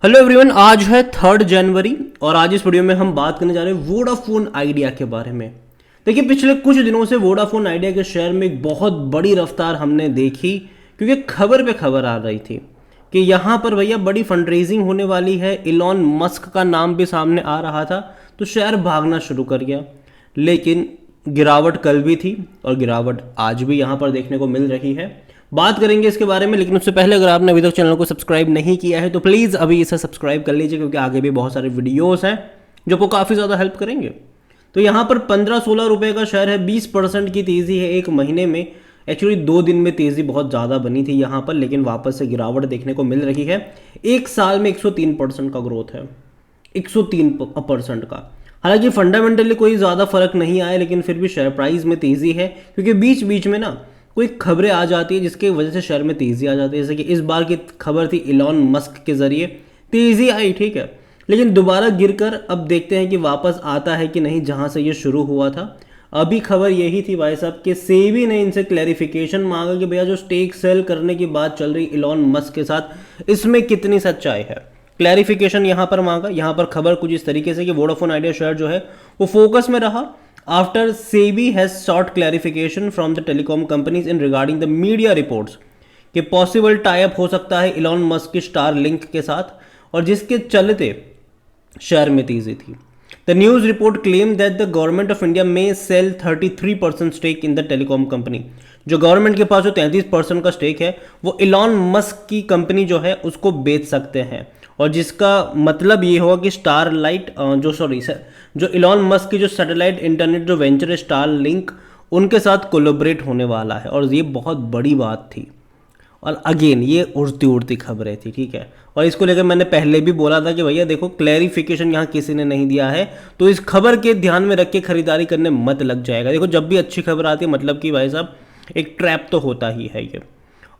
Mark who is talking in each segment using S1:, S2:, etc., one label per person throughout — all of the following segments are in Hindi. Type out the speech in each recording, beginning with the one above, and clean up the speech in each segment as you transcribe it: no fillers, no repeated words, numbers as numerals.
S1: हेलो एवरीवन, आज है 3 जनवरी और आज इस वीडियो में हम बात करने जा रहे हैं वोडाफोन आइडिया के बारे में। देखिए, पिछले कुछ दिनों से वोडाफोन आइडिया के शेयर में एक बहुत बड़ी रफ्तार हमने देखी, क्योंकि खबर पे खबर आ रही थी कि यहाँ पर भैया बड़ी फंड रेजिंग होने वाली है। इलॉन मस्क का नाम भी सामने आ रहा था, तो शेयर भागना शुरू कर गया। लेकिन गिरावट कल भी थी और गिरावट आज भी यहाँ पर देखने को मिल रही है। बात करेंगे इसके बारे में, लेकिन उससे पहले अगर आपने अभी तक चैनल को सब्सक्राइब नहीं किया है तो प्लीज़ अभी इसे सब्सक्राइब कर लीजिए, क्योंकि आगे भी बहुत सारे वीडियोस हैं जो आपको काफ़ी ज़्यादा हेल्प करेंगे। तो यहाँ पर 15-16 रुपये का शेयर है, 20% की तेज़ी है एक महीने में। एक्चुअली 2 दिन में तेज़ी बहुत ज़्यादा बनी थी यहाँ पर, लेकिन वापस से गिरावट देखने को मिल रही है। एक साल में 103% का ग्रोथ है, 103% का। हालांकि फंडामेंटली कोई ज़्यादा फर्क नहीं आया, लेकिन फिर भी शेयर प्राइस में तेज़ी है, क्योंकि बीच बीच में ना कोई खबरें आ जाती है जिसकी वजह से शेयर में तेज़ी आ जाती है। जैसे कि इस बार की खबर थी इलॉन मस्क के ज़रिए तेज़ी आई, ठीक है, लेकिन दोबारा गिरकर अब देखते हैं कि वापस आता है कि नहीं जहां से ये शुरू हुआ था। अभी खबर यही थी भाई साहब कि सेबी ने इनसे क्लैरिफिकेशन मांगा कि भैया जो स्टेक सेल करने की बात चल रही इलॉन मस्क के साथ, इसमें कितनी सच्चाई है। क्लैरिफिकेशन यहाँ पर मांगा। यहाँ पर खबर कुछ इस तरीके से कि वोडाफोन आइडिया शेयर जो है वो फोकस में रहा after SEBI has sought clarification from the telecom companies in regarding the media reports कि पॉसिबल टाई अप हो सकता है इलॉन मस्क की स्टार लिंक के साथ, और जिसके चलते शेयर में तेजी थी। The news report claim that the government of India may sell 33% stake in the telecom company. जो गवर्नमेंट के पास जो 33% का स्टेक है वो इलॉन मस्क की कंपनी जो है उसको बेच सकते हैं, और जिसका मतलब ये होगा कि स्टारलाइट जो इलॉन मस्क की जो सैटेलाइट इंटरनेट जो वेंचर है स्टार लिंक, उनके साथ कोलैबोरेट होने वाला है, और ये बहुत बड़ी बात थी। और अगेन ये उड़ती उड़ती खबरें थी, ठीक है, और इसको लेकर मैंने पहले भी बोला था कि भैया देखो क्लैरिफिकेशन यहाँ किसी ने नहीं दिया है, तो इस खबर के ध्यान में रख के खरीदारी करने मत लग जाएगा। देखो, जब भी अच्छी खबर आती है मतलब कि भाई साहब एक ट्रैप तो होता ही है ये।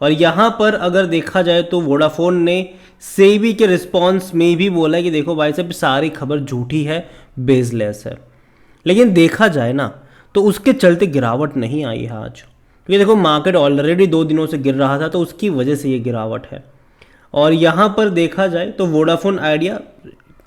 S1: और यहाँ पर अगर देखा जाए तो वोडाफोन ने सेबी के रिस्पॉन्स में भी बोला कि देखो भाई साहब सारी खबर झूठी है, बेसलेस है। लेकिन देखा जाए ना तो उसके चलते गिरावट नहीं आई है आज, क्योंकि देखो मार्केट ऑलरेडी 2 दिनों से गिर रहा था, तो उसकी वजह से ये गिरावट है। और यहाँ पर देखा जाए तो वोडाफोन आइडिया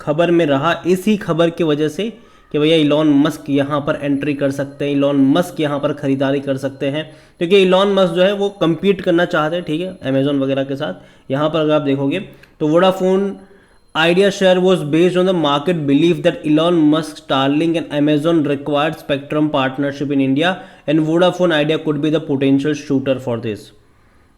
S1: खबर में रहा इसी खबर की वजह से कि भैया इलॉन मस्क यहाँ पर एंट्री कर सकते हैं, इलॉन मस्क यहाँ पर खरीदारी कर सकते हैं, क्योंकि इलॉन मस्क जो है वो कम्पीट करना चाहते हैं, ठीक है, अमेजोन वगैरह के साथ। यहाँ पर अगर आप देखोगे तो Vodafone Idea share was based on the market believe that Elon Musk, Starlink and Amazon required spectrum partnership in India and Vodafone idea could be the potential shooter for this.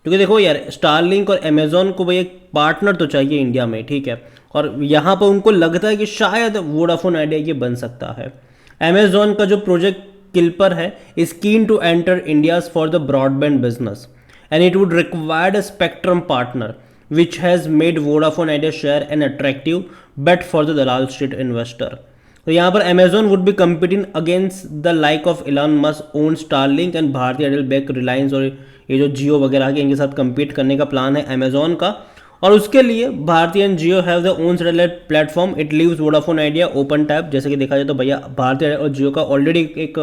S1: क्योंकि देखो यार, स्टारलिंक और अमेजोन को भाई एक पार्टनर तो चाहिए इंडिया में, ठीक है, और यहाँ पर उनको लगता है कि शायद वोडाफोन आइडिया ये बन सकता है। अमेजोन का जो प्रोजेक्ट किल्पर है is keen to enter India's for the broadband business and it would required a spectrum partner which has made Vodafone Idea share an attractive bet for the Dalal Street investor. तो यहाँ पर Amazon would be competing against the like of Elon Musk own Starlink and Bharti Airtel back Reliance, और ये जो जियो वगैरह के इनके साथ कम्पीट करने का प्लान है अमेजोन का। और उसके लिए भारतीय and Jio have the own satellite platform, it leaves Vodafone idea open tap. जैसे कि देखा जाए तो भैया भारतीय और जियो का ऑलरेडी एक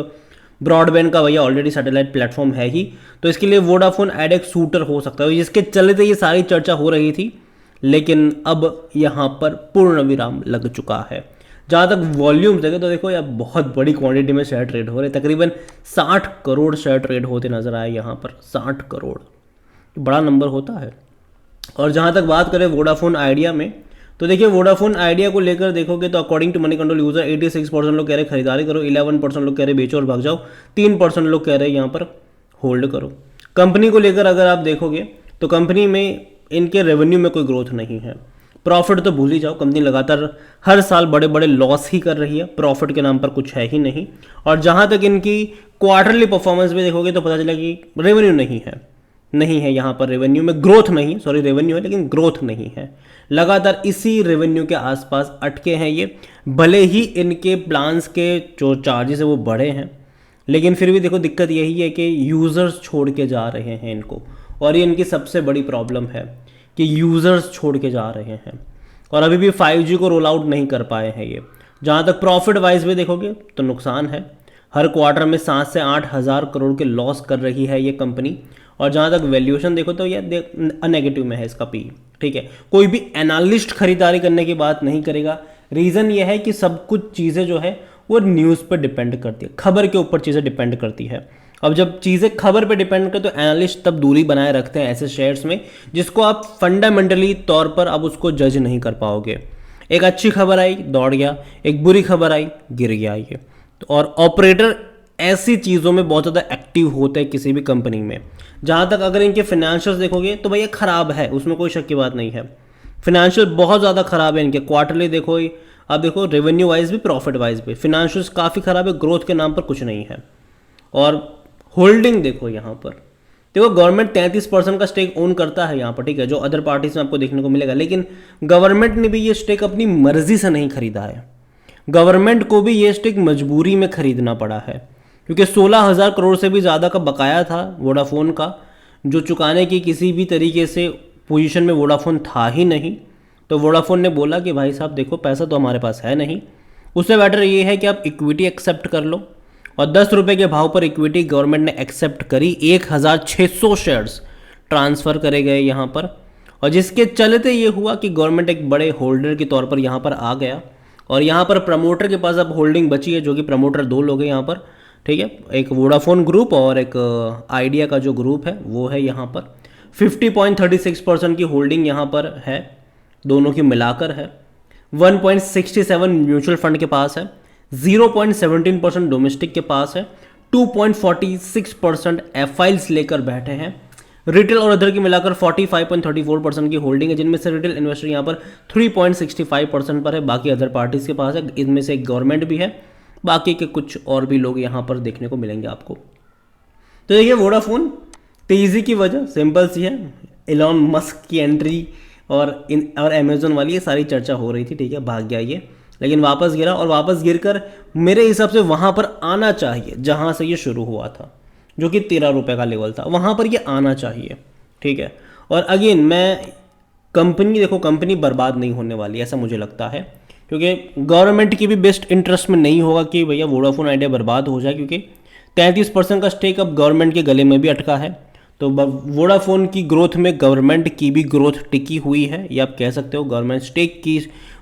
S1: ब्रॉडबैंड का भैया ऑलरेडी सैटेलाइट प्लेटफॉर्म है ही, तो इसके लिए वोडाफोन आइडिया एक शूटर हो सकता है, जिसके चलते ये सारी चर्चा हो रही थी। लेकिन अब यहाँ पर पूर्ण विराम लग चुका है। जहाँ तक वॉल्यूम देखे तो देखो यार बहुत बड़ी क्वांटिटी में शेयर ट्रेड हो रहे, तकरीबन 60 करोड़ शेयर ट्रेड होते नजर आए यहाँ पर। 60 करोड़ बड़ा नंबर होता है। और जहाँ तक बात करें वोडाफोन आइडिया में, तो देखिए वोडाफोन आइडिया को लेकर देखोगे तो according to Moneycontrol user 86% लोग कह रहे खरीदारी करो, 11% लोग कह रहे बेचो और भाग जाओ, 3% लोग कह रहे यहाँ पर होल्ड करो। कंपनी को लेकर अगर आप देखोगे तो कंपनी में इनके रेवेन्यू में कोई ग्रोथ नहीं है, प्रॉफिट तो भूल ही जाओ, कंपनी लगातार हर साल बड़े बड़े लॉस ही कर रही है, प्रॉफिट के नाम पर कुछ है ही नहीं। और जहाँ तक इनकी क्वार्टरली परफॉर्मेंस भी देखोगे तो पता चला कि रेवेन्यू नहीं है यहाँ पर, रेवेन्यू में ग्रोथ नहीं, सॉरी रेवेन्यू है लेकिन ग्रोथ नहीं है, लगातार इसी रेवेन्यू के आसपास अटके हैं ये। भले ही इनके प्लान्स के जो चार्जेस है वो बढ़े हैं, लेकिन फिर भी देखो दिक्कत यही है कि यूज़र्स छोड़ के जा रहे हैं इनको, और ये इनकी सबसे बड़ी प्रॉब्लम है कि यूज़र्स छोड़ के जा रहे हैं, और अभी भी 5G को रोल आउट नहीं कर पाए हैं ये। जहाँ तक प्रॉफिट वाइज भी देखोगे तो नुकसान है, हर क्वार्टर में 7 से 8 हज़ार करोड़ के लॉस कर रही है ये कंपनी। और जहाँ तक वैल्यूएशन देखो तो ये नेगेटिव में है इसका पी। ठीक है, कोई भी एनालिस्ट खरीदारी करने की बात नहीं करेगा। रीज़न ये है कि सब कुछ चीज़ें जो है वो न्यूज़ पर डिपेंड करती है, खबर के ऊपर चीज़ें डिपेंड करती है। अब जब चीज़ें खबर पे डिपेंड करते तो एनालिस्ट तब दूरी बनाए रखते हैं ऐसे शेयर्स में जिसको आप फंडामेंटली तौर पर अब उसको जज नहीं कर पाओगे। एक अच्छी खबर आई दौड़ गया, एक बुरी खबर आई गिर गया ये। और ऑपरेटर ऐसी चीज़ों में बहुत ज़्यादा एक्टिव होते हैं किसी भी कंपनी में। जहाँ तक अगर इनके फाइनेंशियल्स देखोगे तो भैया ख़राब है, उसमें कोई शक की बात नहीं है। फिनेंशियल बहुत ज़्यादा ख़राब है इनके, क्वार्टरली देखो आप देखो, रेवेन्यू वाइज भी प्रॉफिट वाइज भी फिनेंशियल्स काफ़ी ख़राब है, ग्रोथ के नाम पर कुछ नहीं है। और होल्डिंग देखो यहाँ पर, देखो गवर्नमेंट 33% का स्टेक ओन करता है यहाँ पर, ठीक है, जो अदर पार्टीज में आपको देखने को मिलेगा। लेकिन गवर्नमेंट ने भी ये स्टेक अपनी मर्जी से नहीं खरीदा है, गवर्नमेंट को भी ये स्टेक मजबूरी में खरीदना पड़ा है, क्योंकि 16,000 करोड़ से भी ज़्यादा का बकाया था वोडाफोन का, जो चुकाने की किसी भी तरीके से पोजीशन में वोडाफोन था ही नहीं। तो वोडाफोन ने बोला कि भाई साहब देखो पैसा तो हमारे पास है नहीं, उससे बेटर ये है कि आप इक्विटी एक्सेप्ट कर लो। और 10 रुपये के भाव पर इक्विटी गवर्नमेंट ने एक्सेप्ट करी, 1,600 शेयर्स ट्रांसफ़र करे गए यहाँ पर। और जिसके चलते ये हुआ कि गवर्नमेंट एक बड़े होल्डर के तौर पर यहाँ पर आ गया। और यहाँ पर प्रमोटर के पास अब होल्डिंग बची है, जो कि प्रमोटर 2 लोग हैं यहाँ पर, ठीक है, एक वोडाफोन ग्रुप और एक आइडिया का जो ग्रुप है वो है यहाँ पर। 50.36% की होल्डिंग यहाँ पर है, दोनों की मिलाकर है। 1.67 म्यूचुअल फंड के पास है, 0.17% डोमेस्टिक के पास है, 2.46% एफआईल्स लेकर बैठे हैं। रिटेल और अदर की मिलाकर 45.34% की होल्डिंग है, जिनमें से रिटेल इन्वेस्टर यहाँ पर 3.65% पर है, बाकी अदर पार्टीज के पास है, इनमें से एक गवर्नमेंट भी है, बाकी के कुछ और भी लोग यहाँ पर देखने को मिलेंगे आपको। तो देखिए वोडाफोन तेज़ी की वजह सिंपल सी है, एलॉन मस्क की एंट्री और अमेजोन वाली ये सारी चर्चा हो रही थी, ठीक है, भाग गया ये, लेकिन वापस गिरा। और वापस गिरकर मेरे हिसाब से वहाँ पर आना चाहिए जहाँ से ये शुरू हुआ था, जो कि 13 रुपये का लेवल था, वहाँ पर ये आना चाहिए, ठीक है। और अगेन मैं कंपनी देखो, कंपनी बर्बाद नहीं होने वाली ऐसा मुझे लगता है, क्योंकि गवर्नमेंट की भी बेस्ट इंटरेस्ट में नहीं होगा कि भैया वोडाफोन आइडिया बर्बाद हो जाए, क्योंकि 33% का स्टेक अब गवर्नमेंट के गले में भी अटका है। तो वोडाफोन की ग्रोथ में गवर्नमेंट की भी ग्रोथ टिकी हुई है, ये आप कह सकते हो, गवर्नमेंट स्टेक की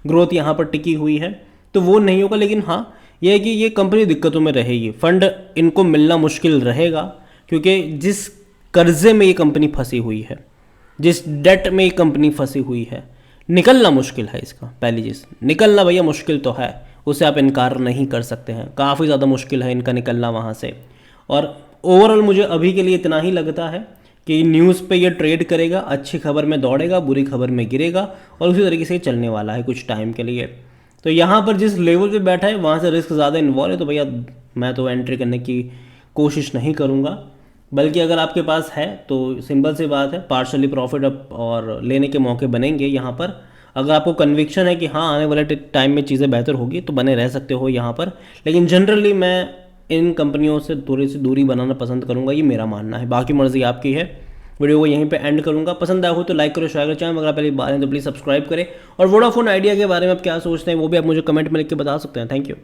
S1: ग्रोथ यहाँ पर टिकी हुई है, तो वो नहीं होगा। लेकिन हाँ ये है कि ये कंपनी दिक्कतों में रहेगी, फंड इनको मिलना मुश्किल रहेगा, क्योंकि जिस कर्जे में ये कंपनी फंसी हुई है, जिस डेट में ये कंपनी फंसी हुई है, निकलना मुश्किल है इसका। पहली चीज़, निकलना भैया मुश्किल तो है, उसे आप इनकार नहीं कर सकते हैं, काफ़ी ज़्यादा मुश्किल है इनका निकलना वहाँ से। और ओवरऑल मुझे अभी के लिए इतना ही लगता है कि न्यूज़ पे ये ट्रेड करेगा, अच्छी खबर में दौड़ेगा, बुरी खबर में गिरेगा, और उसी तरीके से चलने वाला है कुछ टाइम के लिए। तो यहाँ पर जिस लेवल पे बैठा है वहाँ से रिस्क ज़्यादा इन्वॉल्व है, तो भैया मैं तो एंट्री करने की कोशिश नहीं करूँगा। बल्कि अगर आपके पास है तो सिंपल सी बात है, पार्शली प्रॉफिट अप और लेने के मौके बनेंगे यहाँ पर। अगर आपको कन्विक्शन है कि हाँ आने वाले टाइम में चीज़ें बेहतर होगी तो बने रह सकते हो यहाँ पर। लेकिन जनरली मैं इन कंपनियों से थोड़ी सी दूरी बनाना पसंद करूँगा, ये मेरा मानना है, बाकी मर्जी आपकी है। वीडियो को यहीं पे एंड करूँगा, पसंद आया हो तो लाइक करो, शेयर करो, चैनल अगर आप पहली बार हैं तो प्लीज़ सब्सक्राइब करें। और वोडाफोन आइडिया के बारे में आप क्या सोचते हैं वो भी आप मुझे कमेंट में लिख के बता सकते हैं। Thank you.